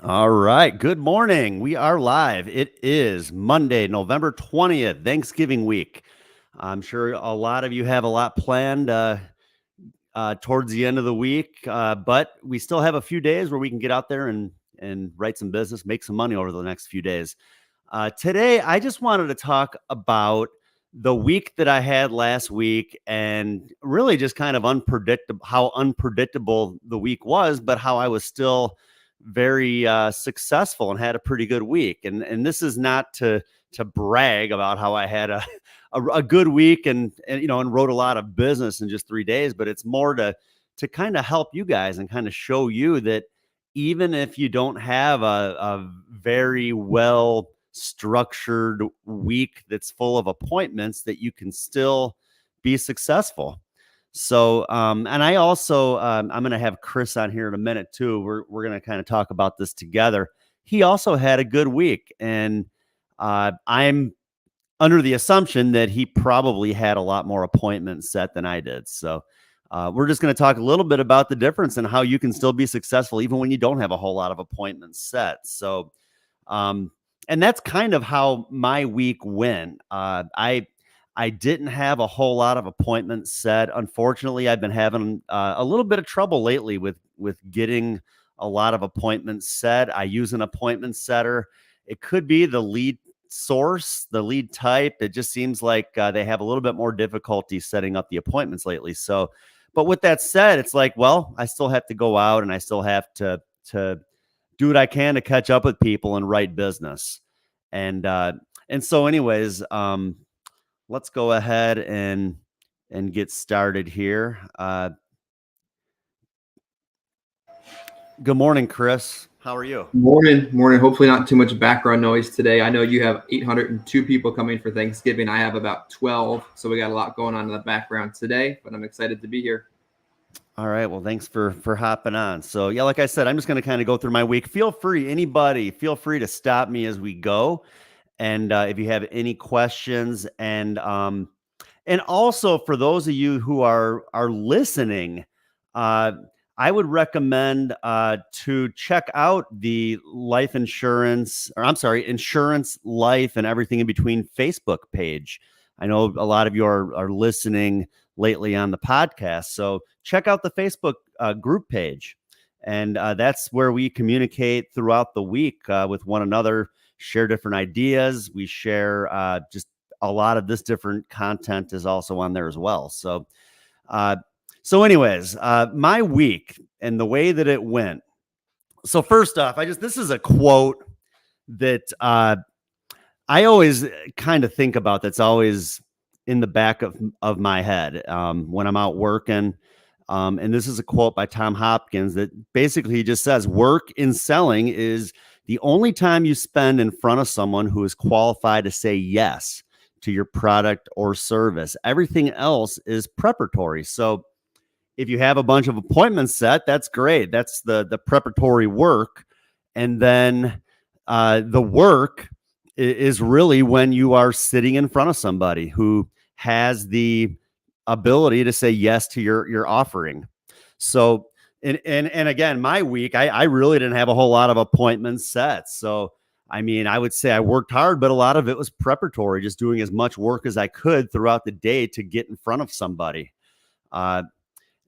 All right. Good morning. We are live. It is Monday, November 20th, Thanksgiving week. I'm sure a lot of you have a lot planned towards the end of the week, but we still have a few days where we can get out there and write some business, make some money over the next few days. Today, I just wanted to talk about the week that I had last week and really just kind of how unpredictable the week was, but how I was still very successful and had a pretty good week. And this is not to brag about how I had a good week and wrote a lot of business in just 3 days, but it's more to kind of help you guys and kind of show you that even if you don't have a very well structured week that's full of appointments, that you can still be successful. So, and I also, I'm going to have Chris on here in a minute too. We're going to kind of talk about this together. He also had a good week, and I'm under the assumption that he probably had a lot more appointments set than I did. So, we're just going to talk a little bit about the difference and how you can still be successful even when you don't have a whole lot of appointments set. So, and that's kind of how my week went. I didn't have a whole lot of appointments set. Unfortunately, I've been having a little bit of trouble lately with getting a lot of appointments set. I use an appointment setter. It could be the lead source, the lead type. It just seems like they have a little bit more difficulty setting up the appointments lately. So, but with that said, it's like, well, I still have to go out and I still have to do what I can to catch up with people and write business. And so anyways, let's go ahead and get started here. Good morning, Chris. How are you? Morning. Hopefully not too much background noise today. I know you have 802 people coming for Thanksgiving. I have about 12, so we got a lot going on in the background today, but I'm excited to be here. All right. Well, thanks for hopping on. So yeah, like I said, I'm just going to kind of go through my week. Feel free to stop me as we go. And if you have any questions, and also for those of you who are listening, I would recommend to check out the insurance, life, and everything in between Facebook page. I know a lot of you are listening lately on the podcast, so check out the Facebook group page, and that's where we communicate throughout the week with one another, share different ideas. We share just a lot of this different content is also on there as well. So, anyways, my week and the way that it went. So first off, this is a quote that I always kind of think about. That's always in the back of my head when I'm out working. And this is a quote by Tom Hopkins that basically he just says, work in selling is the only time you spend in front of someone who is qualified to say yes to your product or service. Everything else is preparatory. So if you have a bunch of appointments set, that's great. That's the preparatory work. And then the work is really when you are sitting in front of somebody who has the ability to say yes to your offering. So, and again, my week, I really didn't have a whole lot of appointments set. So, I mean, I would say I worked hard, but a lot of it was preparatory, just doing as much work as I could throughout the day to get in front of somebody.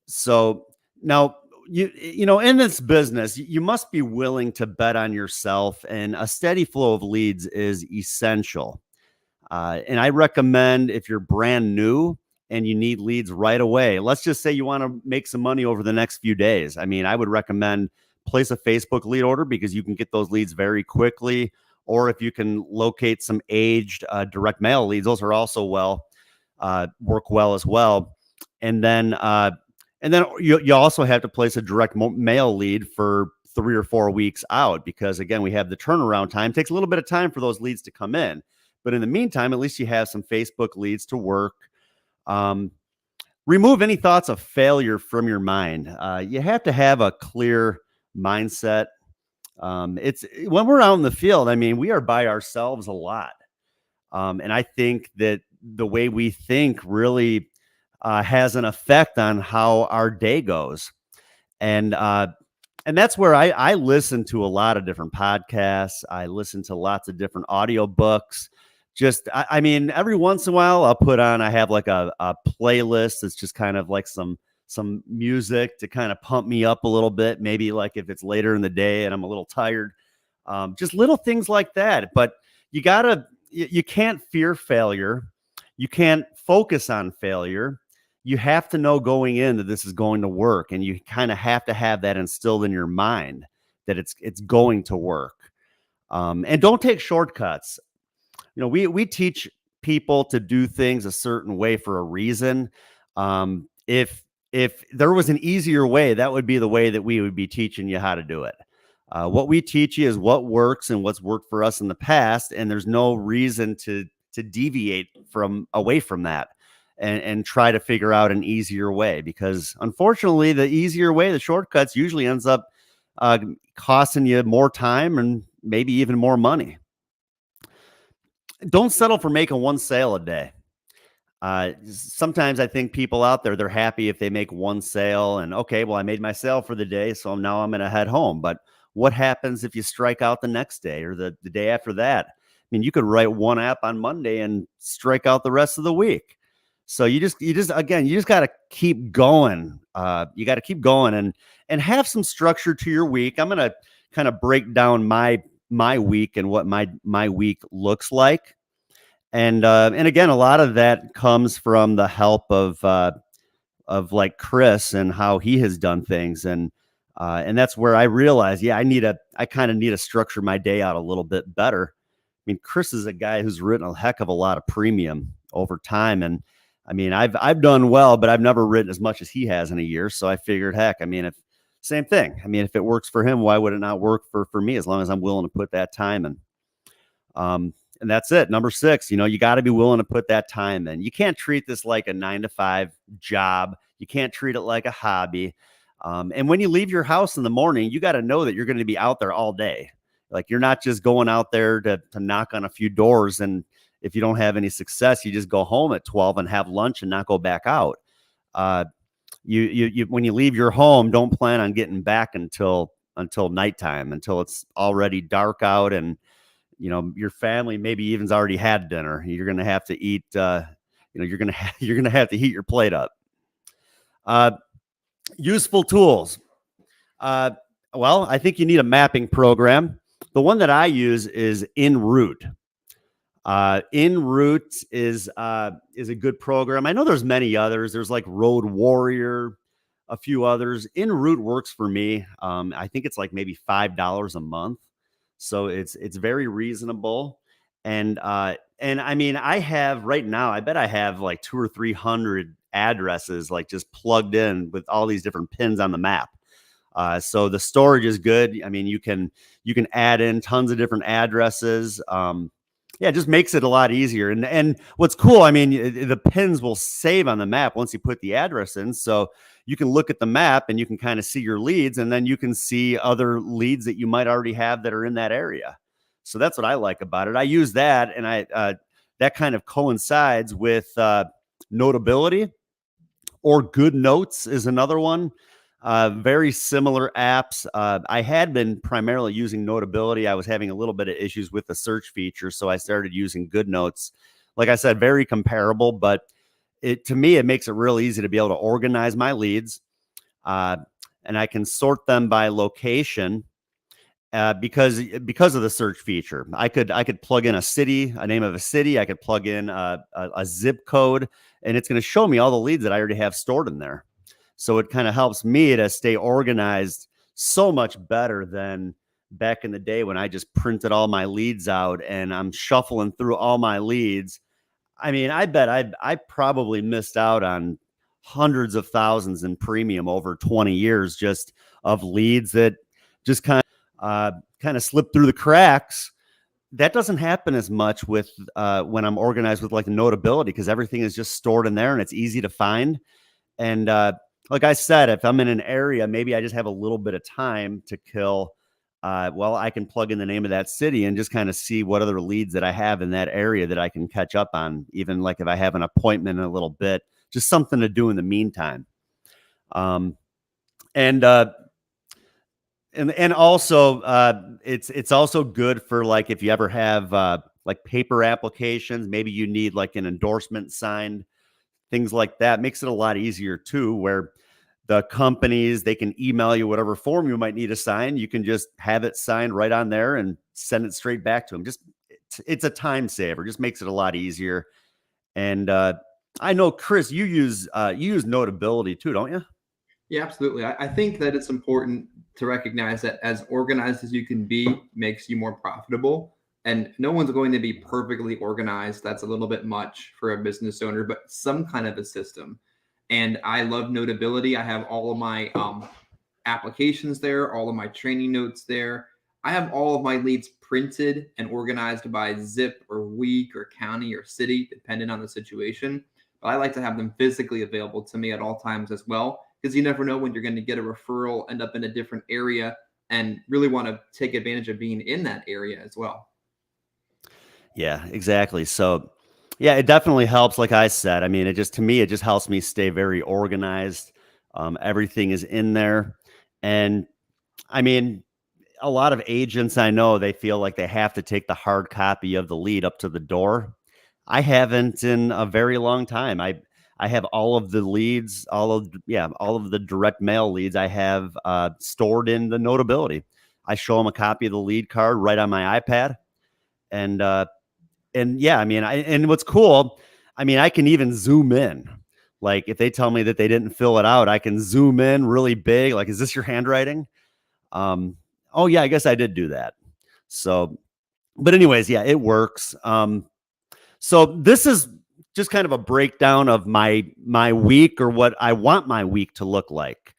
So now, in this business, you must be willing to bet on yourself, and a steady flow of leads is essential. And I recommend, if you're brand new and you need leads right away, let's just say you want to make some money over the next few days. I mean, I would recommend place a Facebook lead order because you can get those leads very quickly. Or if you can locate some aged direct mail leads, those are also work well as well. And then you also have to place a direct mail lead for 3 or 4 weeks out, because again, we have the turnaround time. It takes a little bit of time for those leads to come in. But in the meantime, at least you have some Facebook leads to work. Remove any thoughts of failure from your mind. You have to have a clear mindset. It's when we're out in the field, I mean, we are by ourselves a lot. And I think that the way we think really has an effect on how our day goes. And and that's where I listen to a lot of different podcasts. I listen to lots of different audiobooks. Just, I mean, every once in a while I'll put on, I have like a playlist that's just kind of like some music to kind of pump me up a little bit. Maybe like if it's later in the day and I'm a little tired, just little things like that. But you can't fear failure. You can't focus on failure. You have to know going in that this is going to work, and you kind of have to have that instilled in your mind that it's going to work. And don't take shortcuts. We teach people to do things a certain way for a reason. If there was an easier way, that would be the way that we would be teaching you how to do it. What we teach you is what works and what's worked for us in the past, and there's no reason to deviate from away from that and try to figure out an easier way, because unfortunately the easier way, the shortcuts, usually ends up costing you more time and maybe even more money. Don't settle for making one sale a day. Sometimes I think people out there, they're happy if they make one sale and, okay, well, I made my sale for the day, so now I'm going to head home. But what happens if you strike out the next day or the day after that? I mean, you could write one app on Monday and strike out the rest of the week. So again, you just got to keep going. You got to keep going and have some structure to your week. I'm going to kind of break down my week and what my week looks like. And again, a lot of that comes from the help of like Chris and how he has done things. And that's where I realized, yeah, I kind of need to structure my day out a little bit better. I mean, Chris is a guy who's written a heck of a lot of premium over time. And I mean, I've done well, but I've never written as much as he has in a year. So I figured, heck, I mean, if same thing. I mean, if it works for him, why would it not work for me, as long as I'm willing to put that time in? And that's it. Number 6, you got to be willing to put that time in. You can't treat this like a 9 to 5 job. You can't treat it like a hobby. And when you leave your house in the morning, you got to know that you're going to be out there all day. Like, you're not just going out there to knock on a few doors. And if you don't have any success, you just go home at 12 and have lunch and not go back out. You when you leave your home, don't plan on getting back until nighttime, until it's already dark out, and your family maybe even's already had dinner. You're going to have to eat, you're going to have to heat your plate up. Useful tools. Well, I think you need a mapping program. The one that I use is En-route. En-route is a good program. I know there's many others. There's like Road Warrior, a few others. En-route works for me. I think it's like maybe $5 a month. So it's very reasonable. And I mean, I have right now, I bet I have like 200 or 300 addresses like just plugged in with all these different pins on the map. So the storage is good. I mean, you can add in tons of different addresses. Yeah, it just makes it a lot easier. And what's cool, I mean, the pins will save on the map once you put the address in. So you can look at the map and you can kind of see your leads, and then you can see other leads that you might already have that are in that area. So that's what I like about it. I use that, and that kind of coincides with Notability, or Good Notes is another one. Very similar apps. I had been primarily using Notability. I was having a little bit of issues with the search feature, so I started using Good Notes. Like I said, very comparable, but to me, it makes it real easy to be able to organize my leads, and I can sort them by location. Because of the search feature, I could plug in a name of a city. I could plug in a zip code, and it's going to show me all the leads that I already have stored in there. So it kind of helps me to stay organized so much better than back in the day when I just printed all my leads out and I'm shuffling through all my leads. I mean, I bet I probably missed out on hundreds of thousands in premium over 20 years just of leads that just kind of slipped through the cracks. That doesn't happen as much with when I'm organized with like Notability, because everything is just stored in there and it's easy to find. And like I said, if I'm in an area, maybe I just have a little bit of time to kill. Well, I can plug in the name of that city and just kind of see what other leads that I have in that area that I can catch up on, even like if I have an appointment in a little bit, just something to do in the meantime. And And also it's also good for like if you ever have like paper applications, maybe you need like an endorsement signed, things like that. Makes it a lot easier too, where the companies, they can email you whatever form you might need to sign. You can just have it signed right on there and send it straight back to them. Just it's a time saver. Just makes it a lot easier. And I know, Chris, you use Notability too, don't you? Yeah, absolutely. I think that it's important to recognize that as organized as you can be makes you more profitable. And no one's going to be perfectly organized. That's a little bit much for a business owner, but some kind of a system. And I love Notability. I have all of my applications there, all of my training notes there. I have all of my leads printed and organized by zip or week or county or city, depending on the situation. But I like to have them physically available to me at all times as well, because you never know when you're going to get a referral, end up in a different area, and really want to take advantage of being in that area as well. Yeah, exactly. So, yeah, it definitely helps. Like I said, I mean, it just to me, it just helps me stay very organized. Everything is in there, and I mean, a lot of agents I know, they feel like they have to take the hard copy of the lead up to the door. I haven't in a very long time. I have all of the leads, all of the direct mail leads I have stored in the Notability. I show them a copy of the lead card right on my iPad, and yeah, I mean, and what's cool, I mean, I can even zoom in. Like if they tell me that they didn't fill it out, I can zoom in really big. Like, is this your handwriting? Um, oh yeah, I guess I did do that. So, but anyways, yeah, it works. So this is just kind of a breakdown of my week or what I want my week to look like.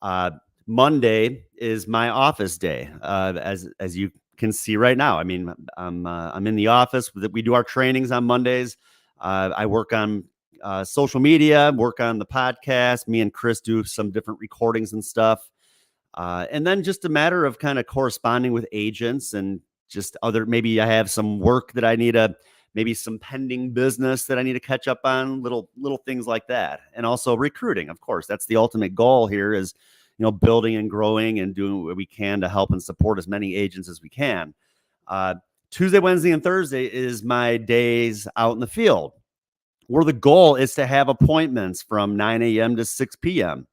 Uh, Monday is my office day, as you can see right now. I mean, I'm in the office. We do our trainings on Mondays. I work on social media, work on the podcast. Me and Chris do some different recordings and stuff. And then just a matter of kind of corresponding with agents and just other, maybe I have some work that I need to, maybe some pending business that I need to catch up on, little things like that. And also recruiting, of course. That's the ultimate goal here is, building and growing and doing what we can to help and support as many agents as we can. Uh, Tuesday, Wednesday, and Thursday is my days out in the field, where the goal is to have appointments from 9 a.m. to 6 p.m.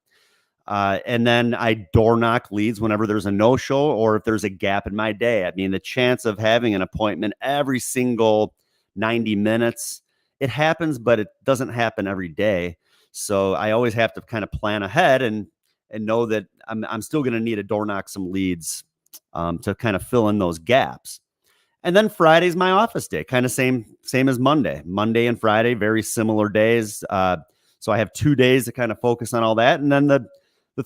And then I door knock leads whenever there's a no show or if there's a gap in my day. I mean, the chance of having an appointment every single 90 minutes, it happens, but it doesn't happen every day. So I always have to kind of plan ahead and know that I'm still going to need to door knock some leads to kind of fill in those gaps. And then Friday's my office day, kind of same as Monday. Monday and Friday, very similar days. So I have 2 days to kind of focus on all that, and then the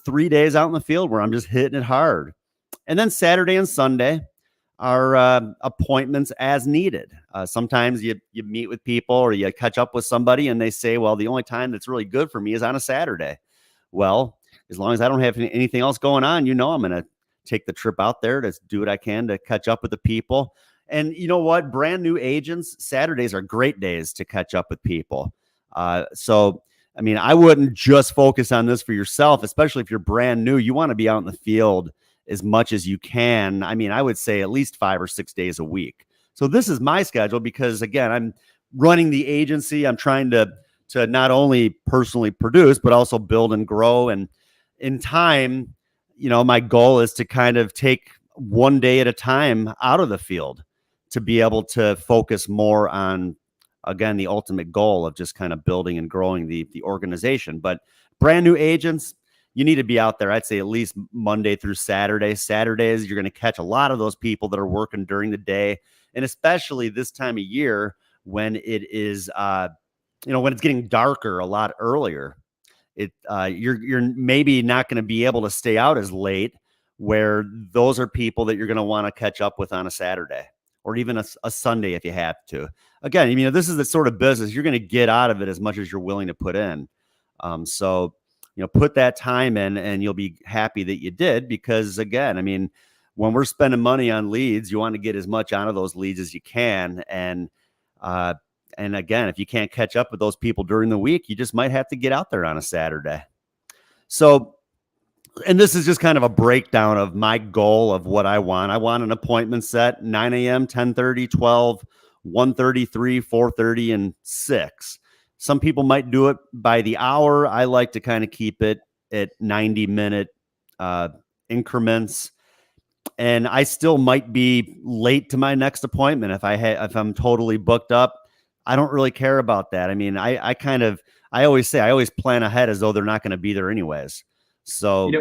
3 days out in the field where I'm just hitting it hard. And then Saturday and Sunday are appointments as needed. Sometimes you meet with people or you catch up with somebody, and they say, "Well, the only time that's really good for me is on a Saturday." Well, as long as I don't have anything else going on, I'm going to take the trip out there to do what I can to catch up with the people. And you know what? Brand new agents, Saturdays are great days to catch up with people. So, I mean, I wouldn't just focus on this for yourself, especially if you're brand new. You want to be out in the field as much as you can. I mean, I would say at least 5 or 6 days a week. So this is my schedule because, again, I'm running the agency. I'm trying to not only personally produce, but also build and grow. And in time, my goal is to kind of take one day at a time out of the field to be able to focus more on, again, the ultimate goal of just kind of building and growing the organization. But brand new agents, you need to be out there, I'd say at least Monday through Saturday. Saturdays, you're going to catch a lot of those people that are working during the day. And especially this time of year when it is, when it's getting darker a lot earlier, you're maybe not going to be able to stay out as late, where those are people that you're going to want to catch up with on a Saturday or even a Sunday if you have to. Again, this is the sort of business you're going to get out of it as much as you're willing to put in. So, put that time in and you'll be happy that you did, because again, I mean, when we're spending money on leads, you want to get as much out of those leads as you can. And again, if you can't catch up with those people during the week, you just might have to get out there on a Saturday. So And this is just kind of a breakdown of my goal of what I want. I want an appointment set 9 a.m., 10:30, 12, 1:33, 4:30, and 6. Some people might do it by the hour. I like to kind of keep it at 90-minute increments. And I still might be late to my next appointment if I'm totally booked up. I don't really care about that. I mean, I always say I always plan ahead as though they're not going to be there anyways. You So know,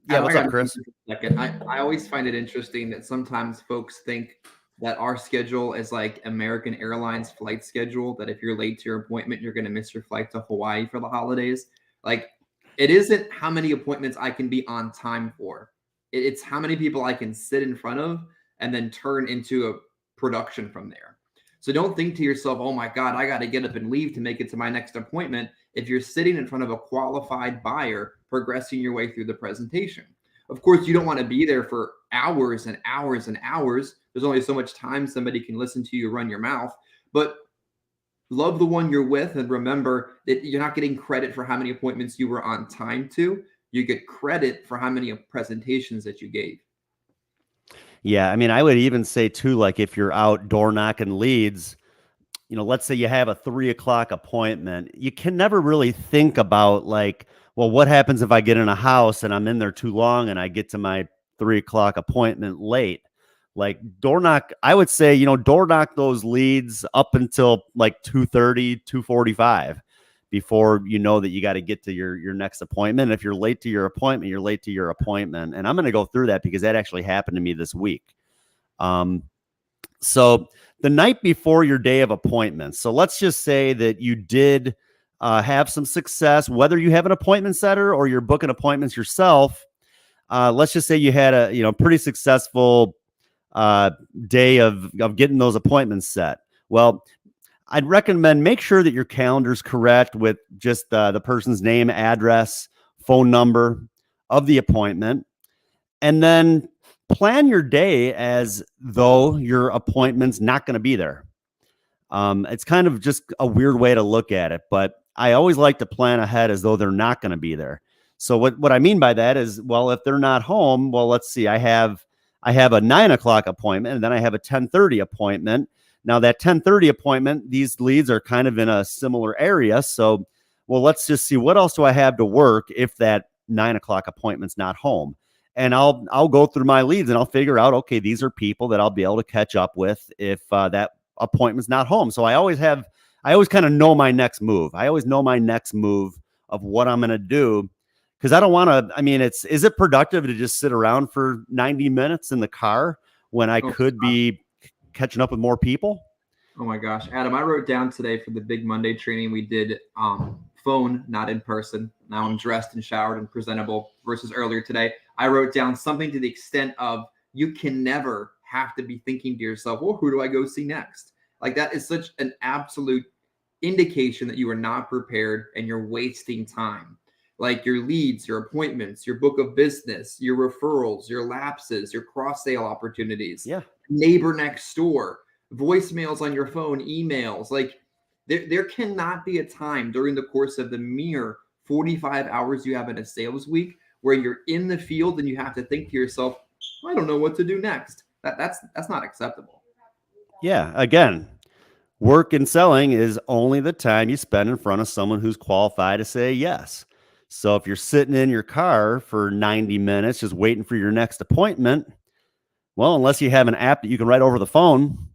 yeah, Adam, I what's got up, to jump Chris? in for a second. I always find it interesting that sometimes folks think that our schedule is like American Airlines flight schedule, that if you're late to your appointment, you're going to miss your flight to Hawaii for the holidays. Like, it isn't how many appointments I can be on time for, it's how many people I can sit in front of and then turn into a production from there. So don't think to yourself, oh my God, I got to get up and leave to make it to my next appointment. If you're sitting in front of a qualified buyer progressing your way through the presentation. Of course, you don't want to be there for hours and hours and hours. There's only so much time somebody can listen to you run your mouth. But love the one you're with and remember that you're not getting credit for how many appointments you were on time to. You get credit for how many presentations that you gave. Yeah, I mean, I would even say too, like if you're out door knocking leads, let's say you have a 3 o'clock appointment, you can never really think about like, well, what happens if I get in a house and I'm in there too long and I get to my 3 o'clock appointment late? Like door knock, I would say, door knock those leads up until like 2:30, 2:45 before you know that you got to get to your next appointment. If you're late to your appointment, you're late to your appointment. And I'm going to go through that because that actually happened to me this week. So the night before your day of appointments. So let's just say that you did have some success, whether you have an appointment setter or you're booking appointments yourself. Let's just say you had a pretty successful day of getting those appointments set. Well, I'd recommend make sure that your calendar's correct with just the person's name, address, phone number of the appointment, and then plan your day as though your appointment's not going to be there. It's kind of just a weird way to look at it, but I always like to plan ahead as though they're not going to be there. So what I mean by that is, well, if they're not home, well, let's see, I have a 9 o'clock appointment and then I have a 10:30 appointment. Now that 10:30 appointment, these leads are kind of in a similar area. So, well, let's just see what else do I have to work if that 9 o'clock appointment's not home. And I'll go through my leads and I'll figure out, okay, these are people that I'll be able to catch up with if that appointment's not home. So I always kind of know my next move. I always know my next move of what I'm going to do because I don't want to. I mean, is it productive to just sit around for 90 minutes in the car when I Oh, could be catching up with more people? oh my gosh, Adam, I wrote down today for the big Monday training we did phone, not in person. Now I'm dressed and showered and presentable versus earlier today. I wrote down something to the extent of you can never have to be thinking to yourself, well, who do I go see next? Like that is such an absolute indication that you are not prepared and you're wasting time. Like your leads, your appointments, your book of business, your referrals, your lapses, your cross sale opportunities, Yeah. neighbor next door, voicemails on your phone, emails. Like there cannot be a time during the course of the mere 45 hours you have in a sales week where you're in the field and you have to think to yourself, I don't know what to do next. That's not acceptable. Yeah. Again, work and selling is only the time you spend in front of someone who's qualified to say yes. So if you're sitting in your car for 90 minutes just waiting for your next appointment, well, unless you have an app that you can write over the phone,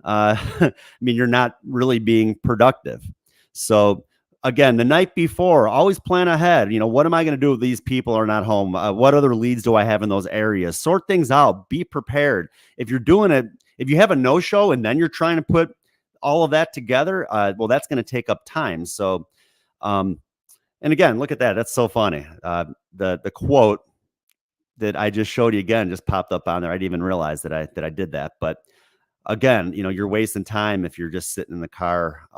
I mean, you're not really being productive. So again, the night before, always plan ahead. What am I going to do if these people are not home? What other leads do I have in those areas? Sort things out. Be prepared. If you're doing it, if you have a no-show and then you're trying to put all of that together, well, that's going to take up time. So, and again, look at that. That's so funny. The quote that I just showed you again just popped up on there. I didn't even realize that I did that. But again, you're wasting time if you're just sitting in the car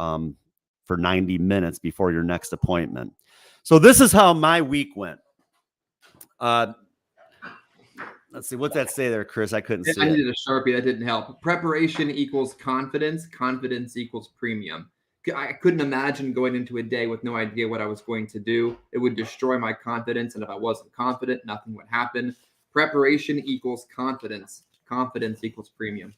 for 90 minutes before your next appointment. So this is how my week went. Let's see. What's that say there, Chris? I couldn't see I it. needed a Sharpie. That didn't help. Preparation equals confidence. Confidence equals premium. I couldn't imagine going into a day with no idea what I was going to do. It would destroy my confidence. And if I wasn't confident, nothing would happen. Preparation equals confidence. Confidence equals premium.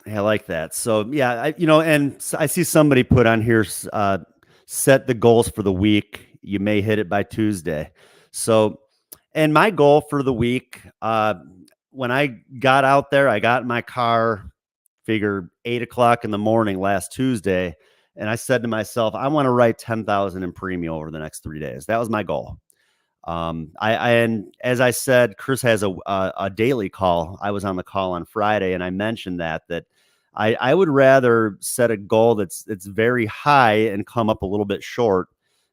I like that. So yeah, and I see somebody put on here, set the goals for the week. You may hit it by Tuesday. So, and my goal for the week, when I got out there, I got in my car, figure 8 o'clock in the morning last Tuesday. And I said to myself, I want to write 10,000 in premium over the next 3 days. That was my goal. And as I said, Chris has a daily call. I was on the call on Friday, and I mentioned that I would rather set a goal that's very high and come up a little bit short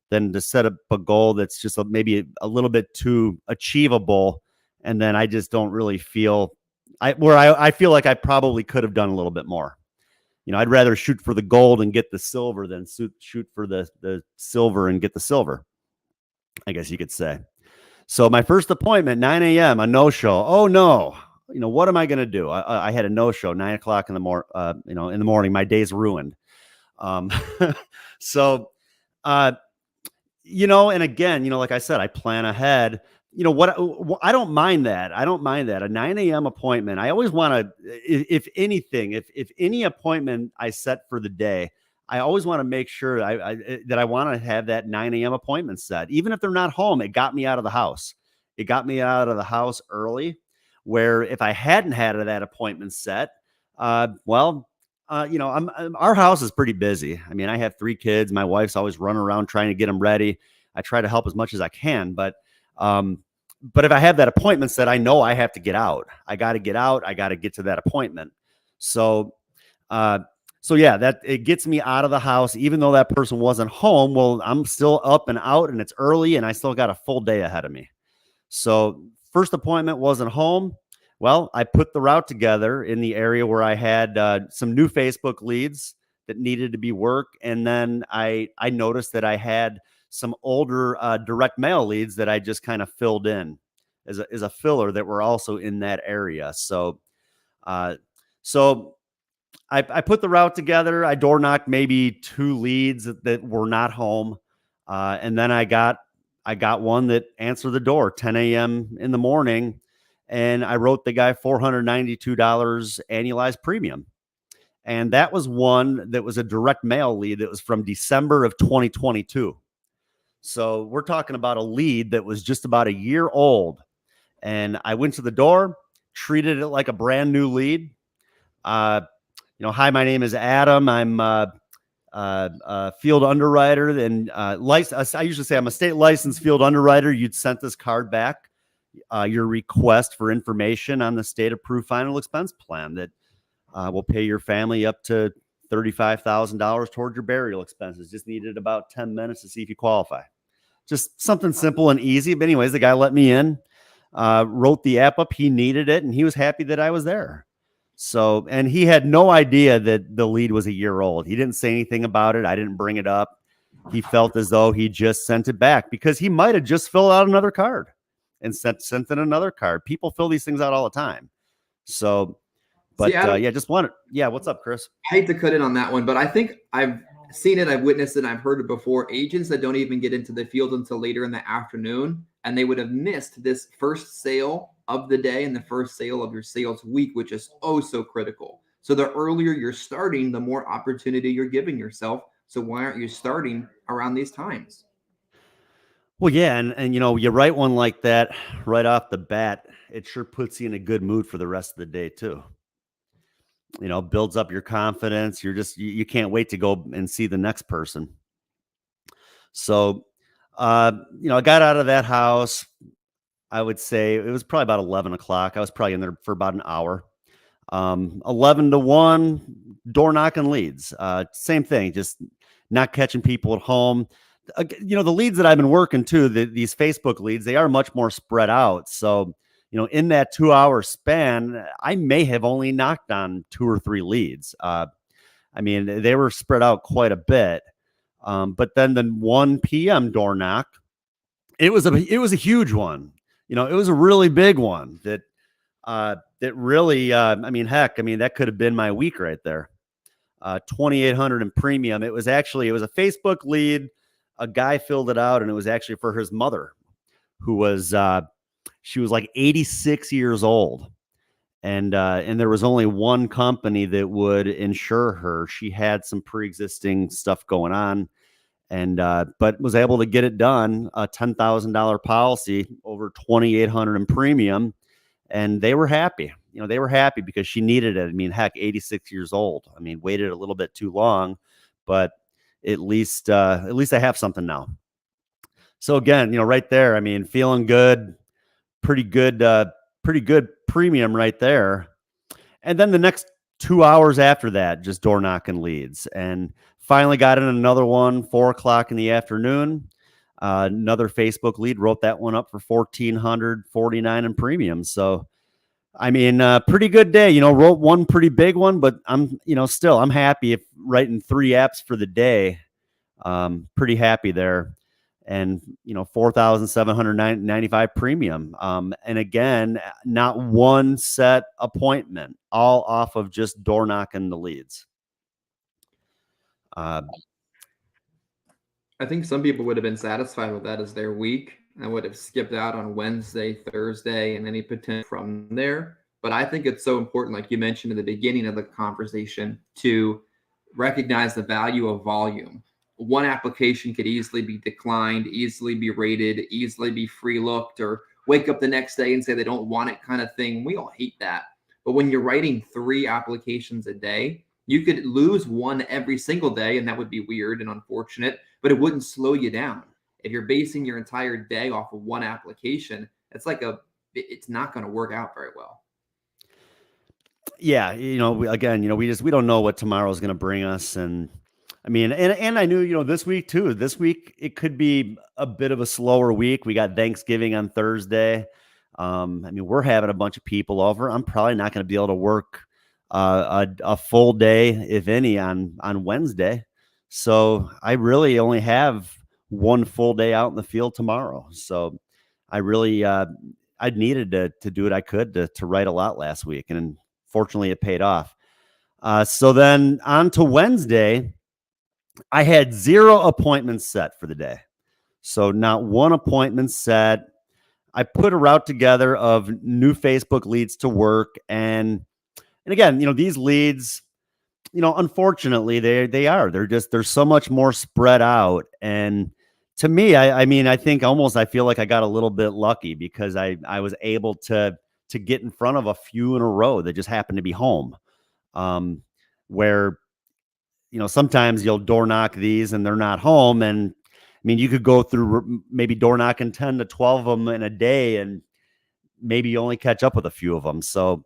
than to set up a goal that's just maybe a little bit too achievable, and then I just don't really feel I feel like I probably could have done a little bit more. I'd rather shoot for the gold and get the silver than shoot for the silver and get the silver, I guess you could say. So my first appointment, 9 a.m., a no-show. Oh no. What am I going to do? I had a no-show, 9 o'clock in the morning. My day's ruined. Um, so, and again, like I said, I plan ahead. I don't mind that. I don't mind that. A 9 a.m. appointment. I always want to, if anything, if any appointment I set for the day, I always want to make sure that I want to have that 9 a.m. appointment set. Even if they're not home, it got me out of the house. It got me out of the house early, where if I hadn't had that appointment set, our house is pretty busy. I mean, I have 3 kids. My wife's always running around trying to get them ready. I try to help as much as I can, but if I have that appointment set, I know I have to get out. I got to get out. I got to get to that appointment. So yeah, that it gets me out of the house, even though that person wasn't home. Well, I'm still up and out, and it's early, and I still got a full day ahead of me. So first appointment wasn't home. Well, I put the route together in the area where I had some new Facebook leads that needed to be worked. And then I noticed that I had some older direct mail leads that I just kind of filled in as a filler that were also in that area. So I put the route together. I door knocked maybe 2 leads that were not home. And then I got one that answered the door 10 a.m. in the morning, and I wrote the guy $492 annualized premium. And that was one that was a direct mail lead that was from December of 2022. So we're talking about a lead that was just about a year old. And I went to the door, treated it like a brand new lead. Hi, my name is Adam. I'm field underwriter and license. I usually say I'm a state licensed field underwriter. You'd sent this card back, your request for information on the state approved final expense plan that will pay your family up to $35,000 towards your burial expenses. Just needed about 10 minutes to see if you qualify. Just something simple and easy. But anyways, the guy let me in, wrote the app up. He needed it, and he was happy that I was there. So, and he had no idea that the lead was a year old. He didn't say anything about it. I didn't bring it up. He felt as though he just sent it back because he might have just filled out another card and sent in another card. People fill these things out all the time. So, but what's up, Chris? I hate to cut in on that one, but I think I've seen it, I've witnessed it, I've heard it before. Agents that don't even get into the field until later in the afternoon, and they would have missed this first sale of the day and the first sale of your sales week, which is oh so critical. So the earlier you're starting, the more opportunity you're giving yourself. So why aren't you starting around these times? Well, yeah, and you write one like that right off the bat, it sure puts you in a good mood for the rest of the day too. Builds up your confidence. You can't wait to go and see the next person. So, I got out of that house. I would say it was probably about 11 o'clock. I was probably in there for about an hour. 11 to 1, door knocking leads. Same thing, just not catching people at home. The leads that I've been working too, these Facebook leads, they are much more spread out. So, in that 2-hour span, I may have only knocked on 2 or 3 leads. They were spread out quite a bit. But then the 1 p.m. door knock, it was a huge one. It was a really big one that really, that could have been my week right there. $2,800 in premium. It was a Facebook lead. A guy filled it out, and it was actually for his mother, who was she was like 86 years old, and there was only one company that would insure her. She had some pre-existing stuff going on, and but was able to get it done. A $10,000 policy, over 2,800 in premium, and they were happy. They were happy because she needed it. I mean, heck, 86 years old. I mean, waited a little bit too long, but at least I have something now. So again, right there, I mean, feeling good, pretty good, pretty good premium right there. And then the next 2 hours after that, just door knocking leads, and finally got in another one, 4 o'clock in the afternoon. Another Facebook lead, wrote that one up for 1,449 in premium. So, I mean, pretty good day. Wrote one pretty big one, but I'm happy if writing 3 apps for the day. Pretty happy there. And 4,795 premium. And again, not one set appointment, all off of just door knocking the leads. I think some people would have been satisfied with that as their week and would have skipped out on Wednesday, Thursday, and any potential from there. But I think it's so important, like you mentioned in the beginning of the conversation, to recognize the value of volume. One application could easily be declined, easily be rated, easily be free looked, or wake up the next day and say they don't want it, kind of thing. We all hate that. But when you're writing 3 applications a day, you could lose one every single day, and that would be weird and unfortunate, but it wouldn't slow you down. If you're basing your entire day off of one application, it's not going to work out very well. Yeah, again, we don't know what tomorrow is going to bring us, and I mean, and I knew, this week too. This week it could be a bit of a slower week. We got Thanksgiving on Thursday. I mean, we're having a bunch of people over. I'm probably not going to be able to work a full day, if any, on Wednesday. So I really only have one full day out in the field tomorrow. So I really I needed to do what I could to write a lot last week, and fortunately it paid off. So then on to Wednesday, I had 0 appointments set for the day. So not one appointment set. I put a route together of new Facebook leads to work, and again, these leads, unfortunately, they're so much more spread out. And to me, I mean, I think almost I feel like I got a little bit lucky because I was able to get in front of a few in a row that just happened to be home. Where sometimes you'll door knock these and they're not home, and I mean, you could go through maybe door knocking 10 to 12 of them in a day, and maybe you only catch up with a few of them. So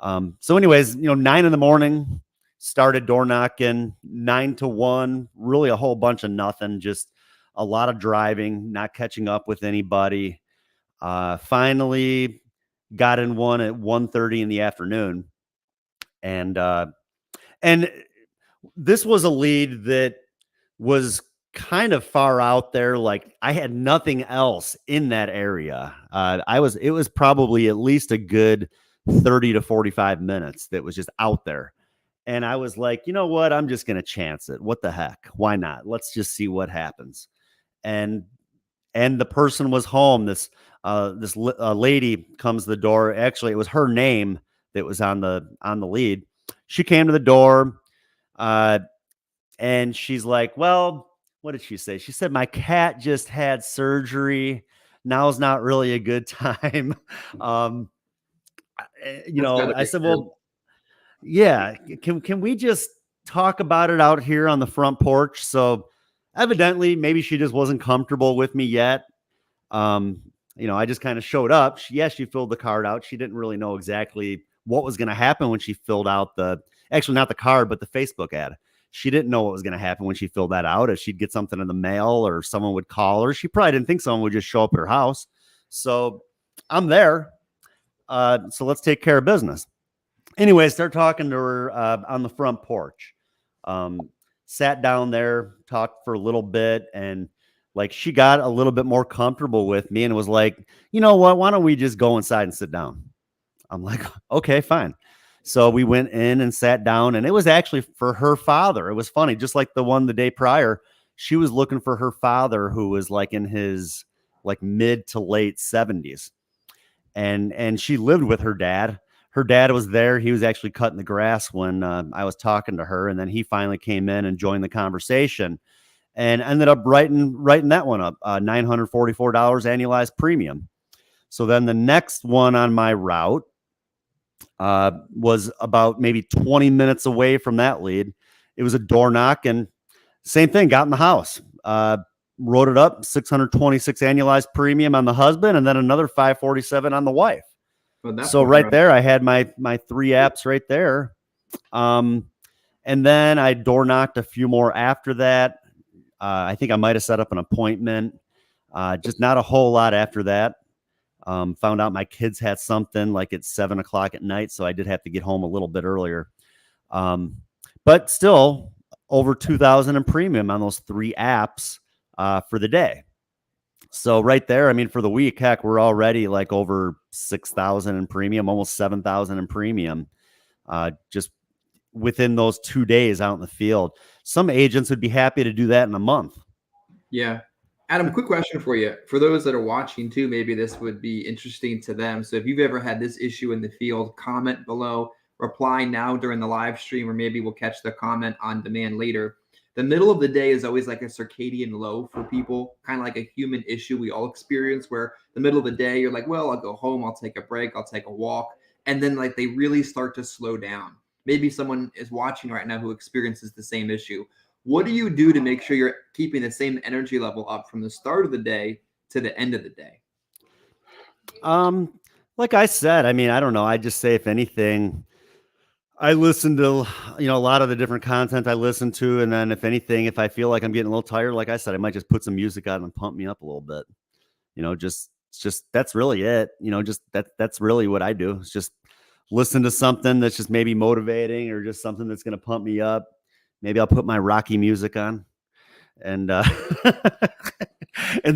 anyways, 9 in the morning, started door knocking, 9 to 1, really a whole bunch of nothing, just a lot of driving, not catching up with anybody. Finally got in one at 1:30 in the afternoon. And this was a lead that was kind of far out there. Like, I had nothing else in that area. It was probably at least a good 30 to 45 minutes that was just out there. And I was like, you know what? I'm just going to chance it. What the heck? Why not? Let's just see what happens. And the person was home. This lady comes to the door. Actually, it was her name that was on the lead. She came to the door, and she's like, well, what did she say? She said, my cat just had surgery. Now's not really a good time. I said, well, yeah, can we just talk about it out here on the front porch? So evidently, maybe she just wasn't comfortable with me yet. I just kind of showed up. She filled the card out. She didn't really know exactly what was going to happen when she filled out actually not the card, but the Facebook ad. She didn't know what was going to happen when she filled that out, if she'd get something in the mail or someone would call her. She probably didn't think someone would just show up at her house. So I'm there. So let's take care of business. Anyway, start talking to her on the front porch. Sat down there, talked for a little bit, and like she got a little bit more comfortable with me and was like, you know what? Why don't we just go inside and sit down? I'm like, okay, fine. So we went in and sat down, and it was actually for her father. It was funny, just like the one the day prior. She was looking for her father, who was like in his like mid to late 70s, and she lived with her dad. Her dad was there. He was actually cutting the grass when I was talking to her, and then he finally came in and joined the conversation, and ended up writing that one up, $944 annualized premium. So then the next one on my route was about maybe 20 minutes away from that lead. It was a door knock, and same thing, got in the house. Wrote it up, 626 annualized premium on the husband, and then another 547 on the wife. But that's So what right there, I had my three apps right there. And then I door knocked a few more after that. I think I might have set up an appointment. Just not a whole lot after that. Found out my kids had something like at 7 o'clock at night, so I did have to get home a little bit earlier. But still, over 2,000 in premium on those three apps for the day. So right there, I mean, for the week, heck, we're already like over 6,000 in premium, almost 7,000 in premium, just within those 2 days out in the field. Some agents would be happy to do that in a month. Yeah. Adam, quick question for you. For those that are watching too, maybe this would be interesting to them. So if you've ever had this issue in the field, comment below, reply now during the live stream, or maybe we'll catch the comment on demand later. The middle of the day is always like a circadian low for people, kind of like a human issue we all experience, where the middle of the day, you're like, well, I'll go home, I'll take a break, I'll take a walk. And then like they really start to slow down. Maybe someone is watching right now who experiences the same issue. What do you do to make sure you're keeping the same energy level up from the start of the day to the end of the day? Like I said, I mean, I don't know. I just say, if anything, I listen to, a lot of the different content I listen to. And then if anything, if I feel like I'm getting a little tired, like I said, I might just put some music on and pump me up a little bit. Just that's really it. Just that's really what I do. It's just listen to something that's just maybe motivating, or just something that's going to pump me up. Maybe I'll put my Rocky music on, and and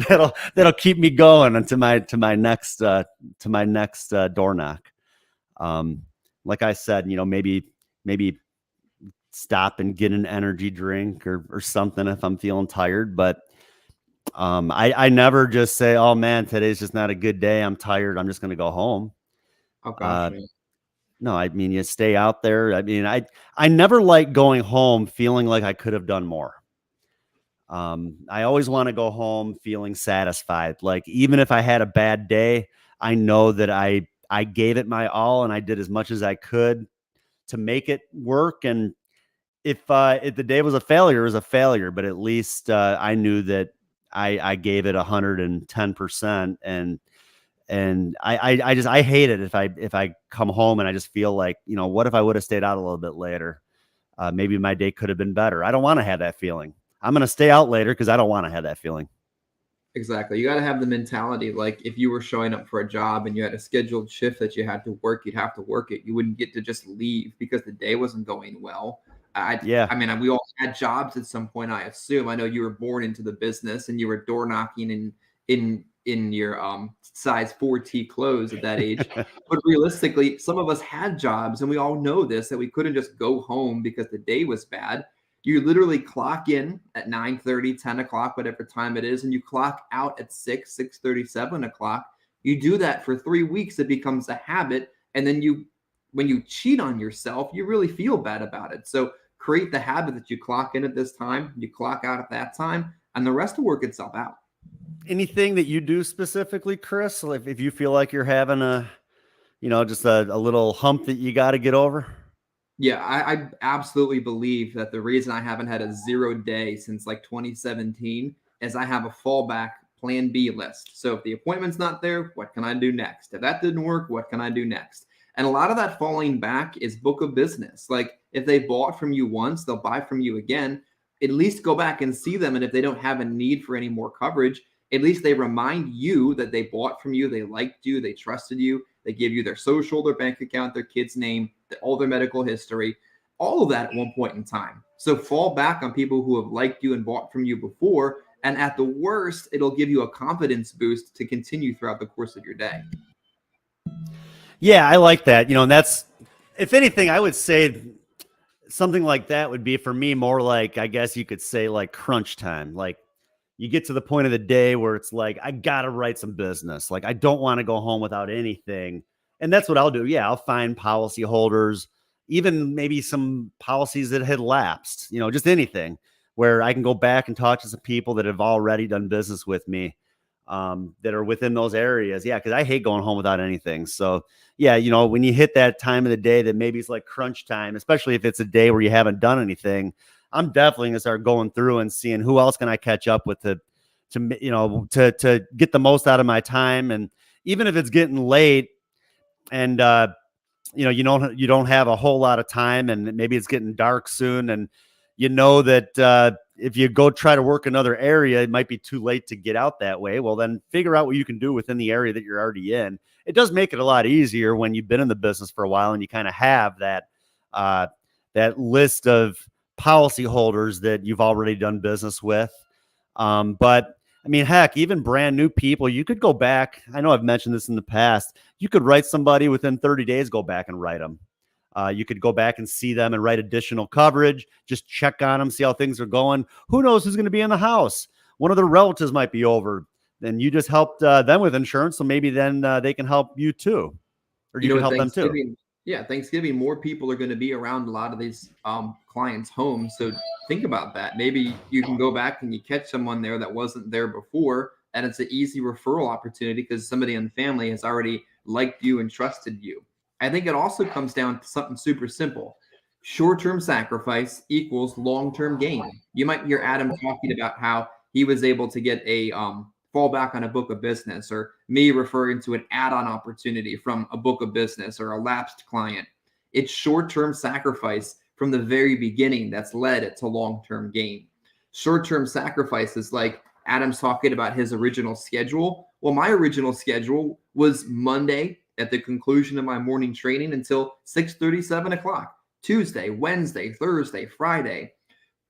that'll keep me going into my next door knock. Like I said, maybe stop and get an energy drink or something if I'm feeling tired. But I never just say, oh man, today's just not a good day, I'm tired, I'm just going to go home. Oh gosh, No, I mean, you stay out there. I mean, I never like going home feeling like I could have done more. I always want to go home feeling satisfied. Like, even if I had a bad day, I know that I gave it my all, and I did as much as I could to make it work. And if the day was a failure, it was a failure. But at least I knew that I gave it 110%. And I hate it if I come home and I just feel like, what if I would have stayed out a little bit later? Maybe my day could have been better. I don't want to have that feeling. I'm going to stay out later because I don't want to have that feeling. exactly. You got to have the mentality. Like if you were showing up for a job and you had a scheduled shift that you had to work, you'd have to work it. You wouldn't get to just leave because the day wasn't going well. Yeah. I mean, we all had jobs at some point, I assume. I know you were born into the business and you were door knocking in your size 4T clothes at that age. But realistically, some of us had jobs, and we all know this, that we couldn't just go home because the day was bad. You literally clock in at 9:30, 10 o'clock, whatever time it is, and you clock out at 6:30, 7 o'clock. You do that for 3 weeks, it becomes a habit. And then when you cheat on yourself, you really feel bad about it. So create the habit that you clock in at this time, you clock out at that time, and the rest will work itself out. Anything that you do specifically, Chris, if you feel like you're having just a little hump that you got to get over? Yeah, I absolutely believe that the reason I haven't had a 0 day since like 2017 is I have a fallback plan B list. So if the appointment's not there, what can I do next? If that didn't work, what can I do next? And a lot of that falling back is book of business. Like if they bought from you once, they'll buy from you again. At least go back and see them. And if they don't have a need for any more coverage, at least they remind you that they bought from you, they liked you, they trusted you, they give you their social, their bank account, their kid's name, all their medical history, all of that at one point in time. So fall back on people who have liked you and bought from you before. And at the worst, it'll give you a confidence boost to continue throughout the course of your day. Yeah, I like that. And If anything, I would say something like that would be for me more like, I guess you could say, like crunch time. Like you get to the point of the day where it's like, I got to write some business. Like I don't want to go home without anything. And that's what I'll do. Yeah, I'll find policy holders, even maybe some policies that had lapsed, just anything where I can go back and talk to some people that have already done business with me, that are within those areas. Yeah, because I hate going home without anything. So, yeah, when you hit that time of the day that maybe it's like crunch time, especially if it's a day where you haven't done anything, I'm definitely gonna start going through and seeing who else can I catch up with to get the most out of my time. And even if it's getting late and you don't have a whole lot of time, and maybe it's getting dark soon, and that if you go try to work another area, it might be too late to get out that way. Well, then figure out what you can do within the area that you're already in. It does make it a lot easier when you've been in the business for a while and you kind of have that list of policyholders that you've already done business with. But I mean, heck, even brand new people, you could go back. I know I've mentioned this in the past. You could write somebody within 30 days, go back and write them. You could go back and see them and write additional coverage, just check on them, see how things are going. Who knows who's going to be in the house? One of their relatives might be over. Then you just helped them with insurance. So maybe then they can help you too, or you can help them too. Thanksgiving, more people are going to be around a lot of these clients' homes. So think about that. Maybe you can go back and you catch someone there that wasn't there before, and it's an easy referral opportunity because somebody in the family has already liked you and trusted you. I think it also comes down to something super simple. Short-term sacrifice equals long-term gain. You might hear Adam talking about how he was able to get a fall back on a book of business, or me referring to an add-on opportunity from a book of business or a lapsed client. It's short-term sacrifice from the very beginning that's led to long-term gain. Short-term sacrifices like Adam's talking about his original schedule. Well, my original schedule was Monday at the conclusion of my morning training until 6:30, 7 o'clock. Tuesday, Wednesday, Thursday, Friday.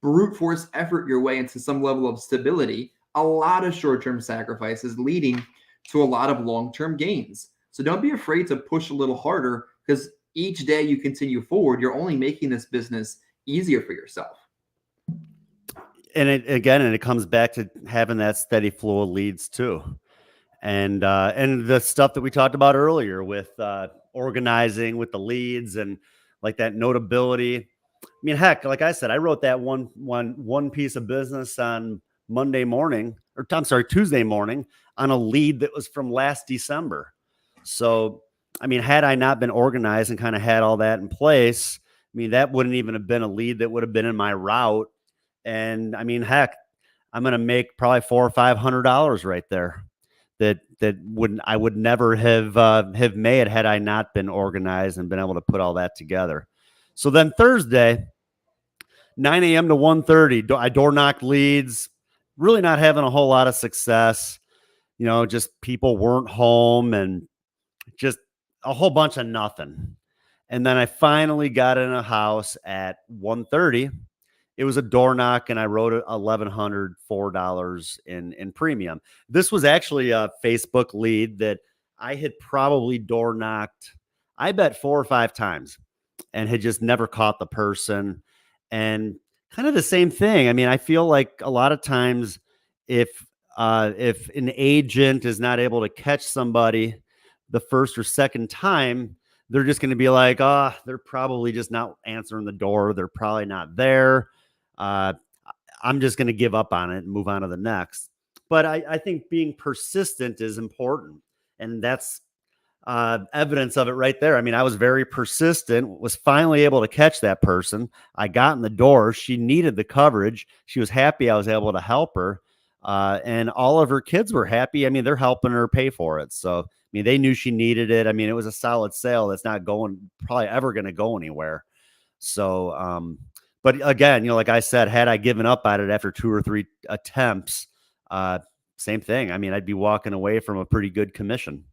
Brute force effort your way into some level of stability, a lot of short-term sacrifices leading to a lot of long-term gains. So don't be afraid to push a little harder, because each day you continue forward, you're only making this business easier for yourself. And it comes back to having that steady flow of leads too. And the stuff that we talked about earlier with organizing with the leads and like that notability. I mean, heck, like I said, I wrote that one piece of business on Monday morning, or I'm sorry, Tuesday morning, on a lead that was from last December. So, I mean, had I not been organized and kind of had all that in place, I mean, that wouldn't even have been a lead that would have been in my route. And I mean, heck, I'm going to make probably $400 or $500 right there. That I would never have made had I not been organized and been able to put all that together. So then Thursday, 9 a.m. to 1:30, I door knocked leads, really not having a whole lot of success. Just people weren't home and just a whole bunch of nothing. And then I finally got in a house at 1:30. It was a door knock, and I wrote $1,104 in premium. This was actually a Facebook lead that I had probably door knocked, I bet 4 or 5 times, and had just never caught the person. And kind of the same thing. I mean, I feel like a lot of times if an agent is not able to catch somebody the first or second time, they're just going to be like, oh, they're probably just not answering the door. They're probably not there. I'm just going to give up on it and move on to the next. But I think being persistent is important. And that's evidence of it right there. I mean, I was very persistent, was finally able to catch that person. I got in the door. She needed the coverage. She was happy I was able to help her. And all of her kids were happy. I mean, they're helping her pay for it. So, I mean, they knew she needed it. I mean, it was a solid sale that's not probably ever going to go anywhere. So, but again, like I said, had I given up on it after 2 or 3 attempts, same thing. I mean, I'd be walking away from a pretty good commission.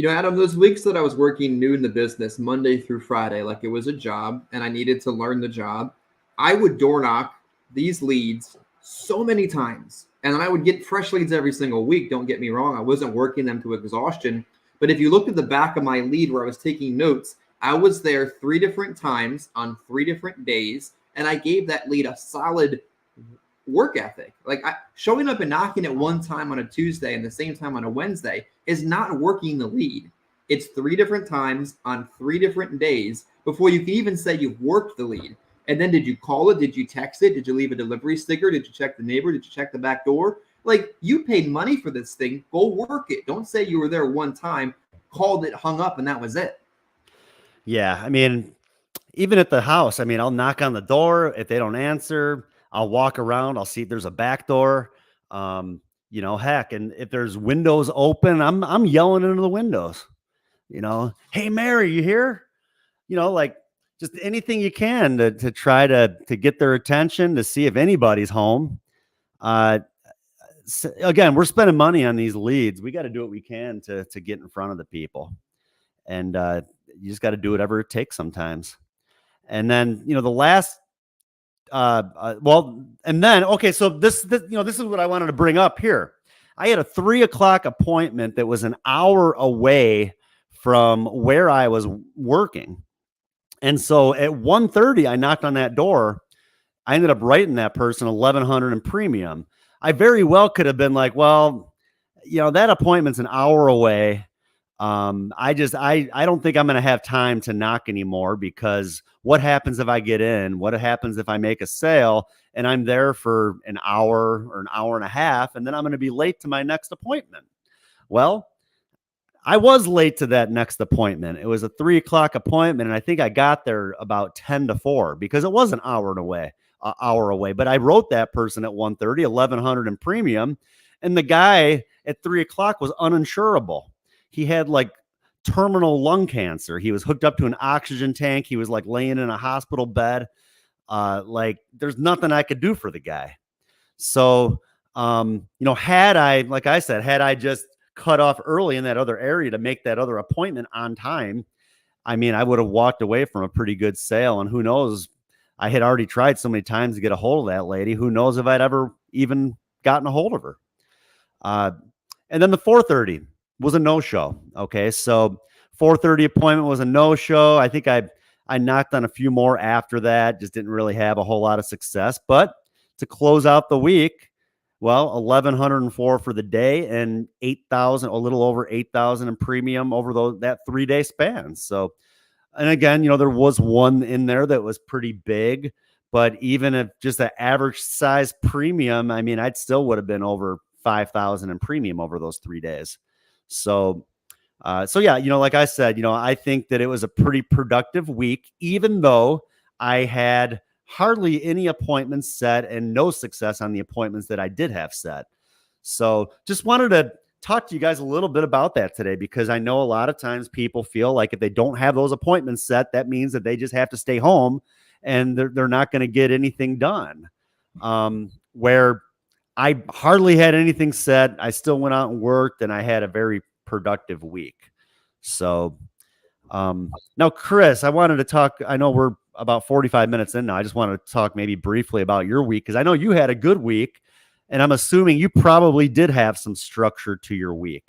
Adam, those weeks that I was working new in the business, Monday through Friday, like it was a job and I needed to learn the job, I would door knock these leads so many times. And then I would get fresh leads every single week. Don't get me wrong. I wasn't working them to exhaustion. But if you looked at the back of my lead where I was taking notes, I was there 3 different times on 3 different days, and I gave that lead a solid work ethic. Like showing up and knocking at one time on a Tuesday and the same time on a Wednesday is not working the lead. It's 3 different times on 3 different days before you can even say you've worked the lead. And then did you call it? Did you text it? Did you leave a delivery sticker? Did you check the neighbor? Did you check the back door? Like you paid money for this thing. Go work it. Don't say you were there one time, called it, hung up, and that was it. Yeah, I mean, even at the house, I mean, I'll knock on the door. If they don't answer, I'll walk around. I'll see if there's a back door. Heck, and if there's windows open, I'm yelling into the windows. Hey Mary, you here? Like just anything you can to try to get their attention, to see if anybody's home. Uh, Again, we're spending money on these leads. We got to do what we can to get in front of the people, and you just got to do whatever it takes sometimes. And then the last and then okay, so this is what I wanted to bring up here. I had a 3 o'clock appointment that was an hour away from where I was working. And so at 1:30, I knocked on that door. I ended up writing that person 1,100 in premium. I very well could have been like, well, that appointment's an hour away. I don't think I'm going to have time to knock anymore, because what happens if I get in? What happens if I make a sale and I'm there for an hour or an hour and a half, and then I'm going to be late to my next appointment? Well, I was late to that next appointment. It was a 3 o'clock appointment, and I think I got there about 10 to 4 because it was an hour away. But I wrote that person at 1:30, 1,100 in premium, and the guy at 3 o'clock was uninsurable. He had like terminal lung cancer. He was hooked up to an oxygen tank. He was like laying in a hospital bed. Like there's nothing I could do for the guy. So, had I, like I said, had I just cut off early in that other area to make that other appointment on time, I mean, I would have walked away from a pretty good sale. And who knows, I had already tried so many times to get a hold of that lady. Who knows if I'd ever even gotten a hold of her. And then the 4:30 was a no-show. Okay. So 4:30 appointment was a no-show. I think I knocked on a few more after that, just didn't really have a whole lot of success. But to close out the week, well, 1,104 for the day and 8,000, a little over 8,000 in premium over that 3-day span. So, and again, there was one in there that was pretty big, but even if just an average size premium, I mean, I'd still would have been over 5,000 in premium over those 3 days. So yeah, like I said, I think that it was a pretty productive week, even though I had hardly any appointments set and no success on the appointments that I did have set. So just wanted to talk to you guys a little bit about that today, because I know a lot of times people feel like if they don't have those appointments set, that means that they just have to stay home and they're not going to get anything done. Where I hardly had anything set. I still went out and worked, and I had a very productive week. So now, Chris, I wanted to talk. I know we're about 45 minutes in now. I just wanted to talk maybe briefly about your week, because I know you had a good week, and I'm assuming you probably did have some structure to your week.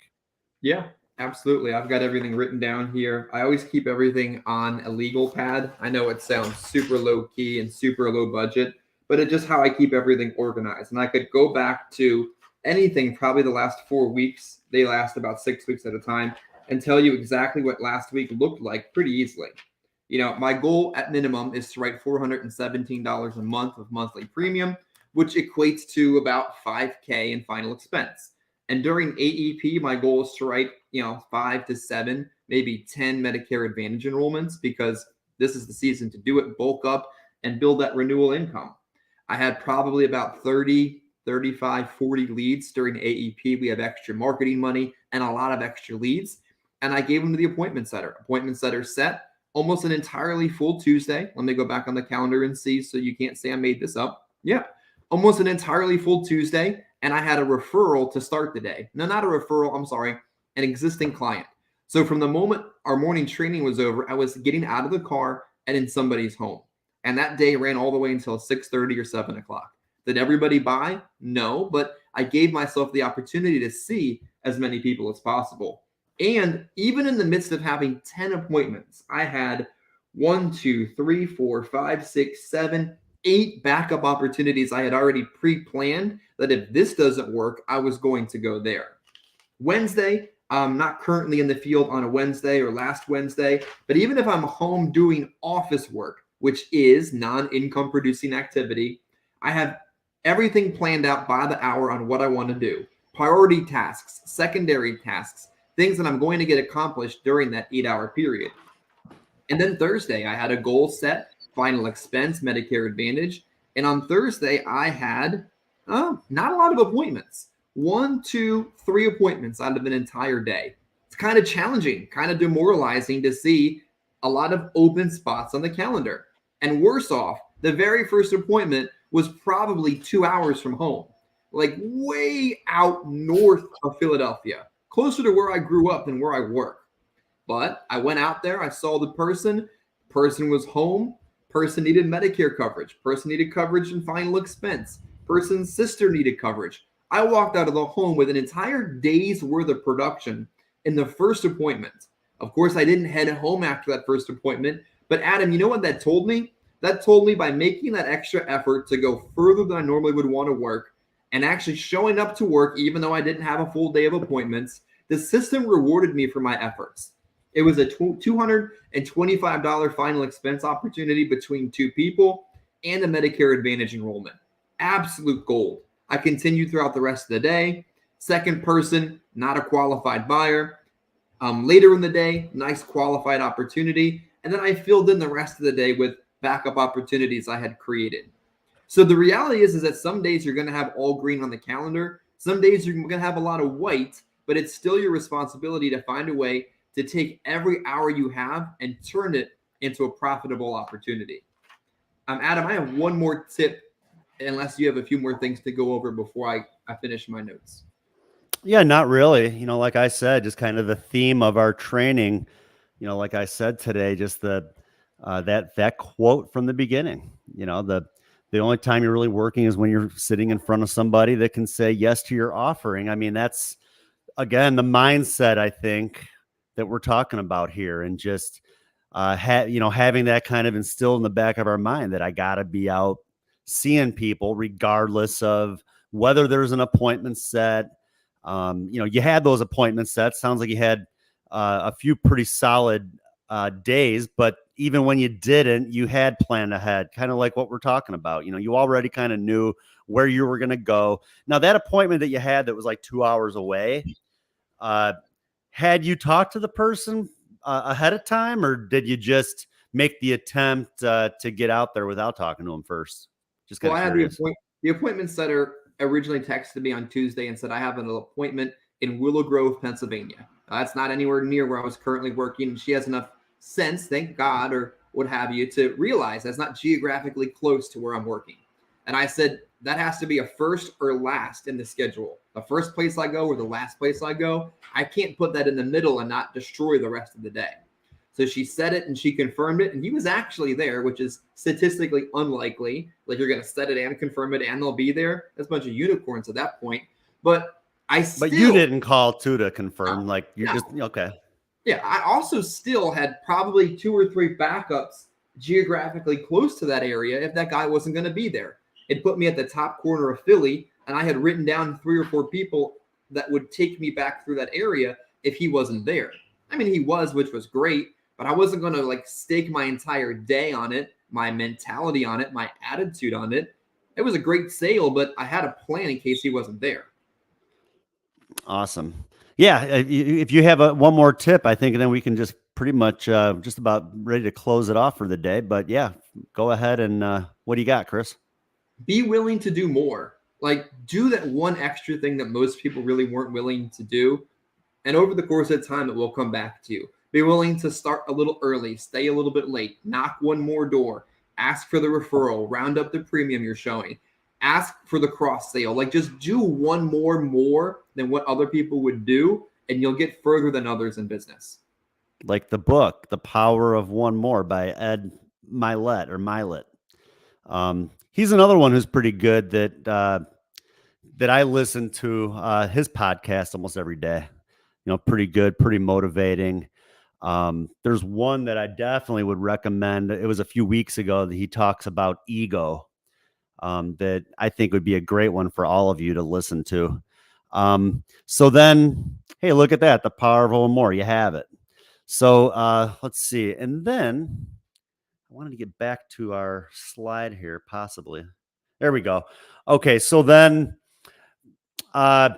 Yeah, absolutely. I've got everything written down here. I always keep everything on a legal pad. I know it sounds super low key and super low budget, but it's just how I keep everything organized. And I could go back to anything, probably the last 4 weeks. They last about 6 weeks at a time, and tell you exactly what last week looked like pretty easily. My goal at minimum is to write $417 a month of monthly premium, which equates to about $5K in final expense. And during AEP, my goal is to write, 5 to 7, maybe 10 Medicare Advantage enrollments, because this is the season to do it, bulk up, and build that renewal income. I had probably about 30, 35, 40 leads during AEP. We have extra marketing money and a lot of extra leads. And I gave them to the appointment setter. Appointment setter set almost an entirely full Tuesday. Let me go back on the calendar and see, so you can't say I made this up. Yeah, almost an entirely full Tuesday. And I had a referral to start the day. No, not a referral. I'm sorry, an existing client. So from the moment our morning training was over, I was getting out of the car and in somebody's home. And that day ran all the way until 6:30 or 7 o'clock. Did everybody buy? No, but I gave myself the opportunity to see as many people as possible. And even in the midst of having 10 appointments, I had one, two, three, four, five, six, seven, eight backup opportunities I had already pre planned that if this doesn't work, I was going to go there. Wednesday, I'm not currently in the field on a Wednesday or last Wednesday, but even if I'm home doing office work, which is non income producing activity, I have everything planned out by the hour on what I want to do. Priority tasks, secondary tasks, things that I'm going to get accomplished during that 8 hour period. And then Thursday, I had a goal set, final expense, Medicare Advantage. And on Thursday, I had not a lot of appointments. One, two, three appointments out of an entire day. It's kind of challenging, kind of demoralizing to see a lot of open spots on the calendar. And worse off, the very first appointment was probably 2 hours from home, like way out north of Philadelphia, closer to where I grew up than where I work. But I went out there, I saw the person was home, person needed Medicare coverage, person needed coverage and final expense, person's sister needed coverage. I walked out of the home with an entire day's worth of production in the first appointment. Of course, I didn't head home after that first appointment, but Adam, you know what that told me? That told me by making that extra effort to go further than I normally would want to work and actually showing up to work, even though I didn't have a full day of appointments, the system rewarded me for my efforts. It was a $225 final expense opportunity between two people and a Medicare Advantage enrollment. Absolute gold. I continued throughout the rest of the day. Second person, not a qualified buyer. Later in the day, nice qualified opportunity. And then I filled in the rest of the day with backup opportunities I had created. So the reality is that some days you're going to have all green on the calendar. Some days you're going to have a lot of white, but it's still your responsibility to find a way to take every hour you have and turn it into a profitable opportunity. Adam, I have one more tip, unless you have a few more things to go over before I finish my notes. Yeah, not really. Like I said, just kind of the theme of our training, like I said today, just that quote from the beginning, the only time you're really working is when you're sitting in front of somebody that can say yes to your offering. I mean, that's again the mindset I think that we're talking about here, and just having that kind of instilled in the back of our mind that I got to be out seeing people regardless of whether there's an appointment set. You had those appointments set. Sounds like you had a few pretty solid days, but even when you didn't, you had planned ahead, kind of like what we're talking about. You already kind of knew where you were going to go. Now, that appointment that you had that was like 2 hours away, had you talked to the person ahead of time, or did you just make the attempt to get out there without talking to them first? Just kind of curious. The appointment setter originally texted me on Tuesday and said, I have an appointment in Willow Grove, Pennsylvania. That's not anywhere near where I was currently working. She has enough sense, thank God, or what have you, to realize that's not geographically close to where I'm working. And I said, that has to be a first or last in the schedule. The first place I go or the last place I go, I can't put that in the middle and not destroy the rest of the day. So she said it and she confirmed it. And he was actually there, which is statistically unlikely. Like, you're going to set it and confirm it and they'll be there. That's a bunch of unicorns at that point. But you didn't call to confirm. Okay. Yeah, I also still had probably 2 or 3 backups geographically close to that area if that guy wasn't going to be there. It put me at the top corner of Philly, and I had written down 3 or 4 people that would take me back through that area if he wasn't there. I mean, he was, which was great, but I wasn't going to stake my entire day on it, my mentality on it, my attitude on it. It was a great sale, but I had a plan in case he wasn't there. Awesome. Yeah, if you have one more tip, I think, and then we can just pretty much just about ready to close it off for the day. But yeah, go ahead and what do you got, Chris? Be willing to do more. Do that one extra thing that most people really weren't willing to do. And over the course of time, it will come back to you. Be willing to start a little early, stay a little bit late, knock one more door, ask for the referral, round up the premium you're showing, ask for the cross sale. Just do one more than what other people would do, and you'll get further than others in business. Like the book, The Power of One More by Ed Milet. He's another one who's pretty good that I listen to his podcast almost every day. pretty good, pretty motivating. There's one that I definitely would recommend. It was a few weeks ago that he talks about ego, that I think would be a great one for all of you to listen to. So then, hey, look at that, the power of one more. You have it. So let's see. And then I wanted to get back to our slide here, possibly. There we go. Okay, so then uh,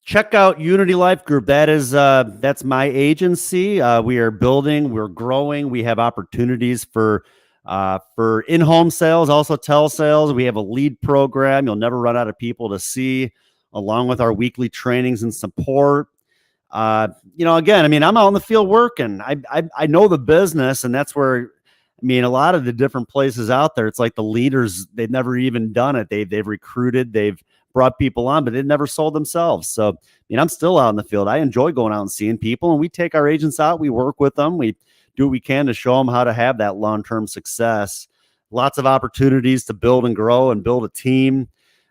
check out Unity Life Group. That's my agency. We are building, we're growing. We have opportunities for in-home sales, also telesales. We have a lead program. You'll never run out of people to see, along with our weekly trainings and support. Again, I mean, I'm out in the field working. I know the business, and that's where, I mean, a lot of the different places out there, it's like the leaders, they've never even done it. They've recruited, they've brought people on, but they've never sold themselves. So, I mean, I'm still out in the field. I enjoy going out and seeing people, and we take our agents out. We work with them. We do what we can to show them how to have that long-term success. Lots of opportunities to build and grow and build a team.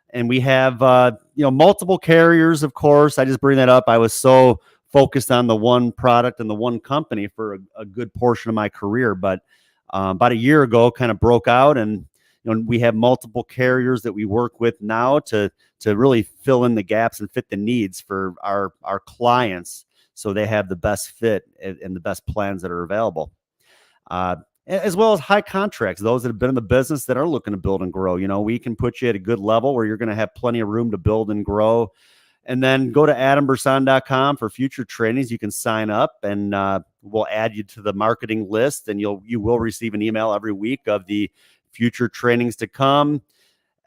And we have, multiple carriers, of course. I just bring that up. I was so focused on the one product and the one company for a good portion of my career. But about a year ago, kind of broke out, and we have multiple carriers that we work with now to really fill in the gaps and fit the needs for our clients, so they have the best fit and the best plans that are available. As well as high contracts, those that have been in the business that are looking to build and grow. We can put you at a good level where you're going to have plenty of room to build and grow. And then go to adambersan.com for future trainings. You can sign up, and we'll add you to the marketing list, and you will receive an email every week of the future trainings to come.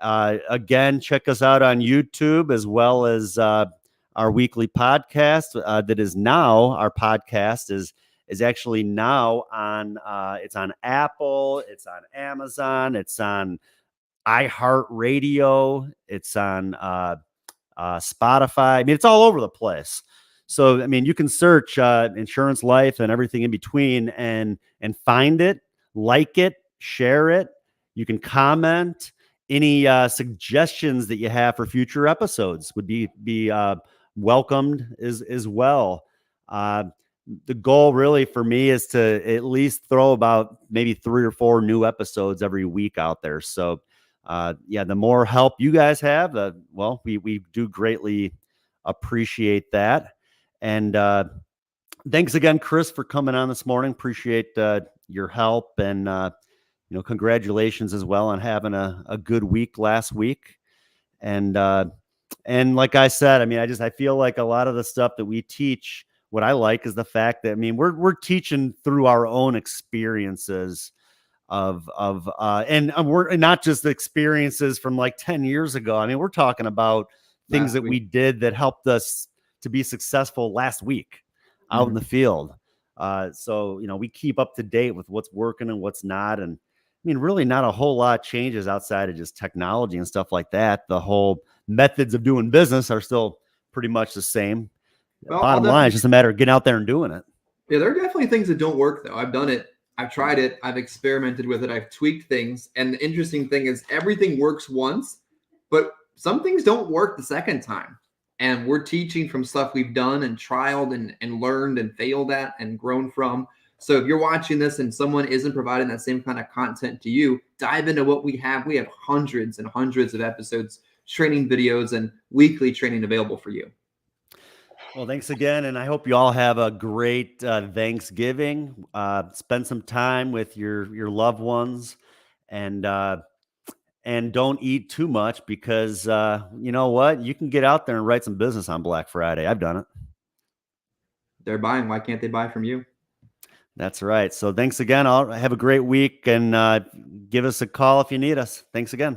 Again, check us out on YouTube, as well as our weekly podcast. That is now, our podcast is actually now on, it's on Apple, it's on Amazon, it's on iHeartRadio, it's on Spotify. I mean, it's all over the place. So, I mean, you can search Insurance Life and everything in between and find it, like it, share it. You can comment. Any suggestions that you have for future episodes would be welcomed as well. The goal really for me is to at least throw about maybe 3 or 4 new episodes every week out there. So the more help you guys have, we do greatly appreciate that. And thanks again, Chris, for coming on this morning. Appreciate your help, and congratulations as well on having a good week last week. And like I said, I mean, I feel like a lot of the stuff that we teach, what I like is the fact that, I mean, we're teaching through our own experiences and we're not just the experiences from like 10 years ago. I mean, we're talking about things that we did that helped us to be successful last week out in the field. So, we keep up to date with what's working and what's not. And I mean, really not a whole lot changes outside of just technology and stuff like that. The whole methods of doing business are still pretty much the same. Well, bottom line, it's just a matter of getting out there and doing it. Yeah, there are definitely things that don't work, though. I've done it. I've tried it. I've experimented with it. I've tweaked things. And the interesting thing is everything works once, but some things don't work the second time. And we're teaching from stuff we've done and trialed and learned and failed at and grown from. So if you're watching this and someone isn't providing that same kind of content to you, dive into what we have. We have hundreds and hundreds of episodes, training videos, and weekly training available for you. Well, thanks again, and I hope you all have a great Thanksgiving. Spend some time with your loved ones, and don't eat too much, because you know what? You can get out there and write some business on Black Friday. I've done it. They're buying. Why can't they buy from you? That's right. So thanks again. Have a great week, and give us a call if you need us. Thanks again.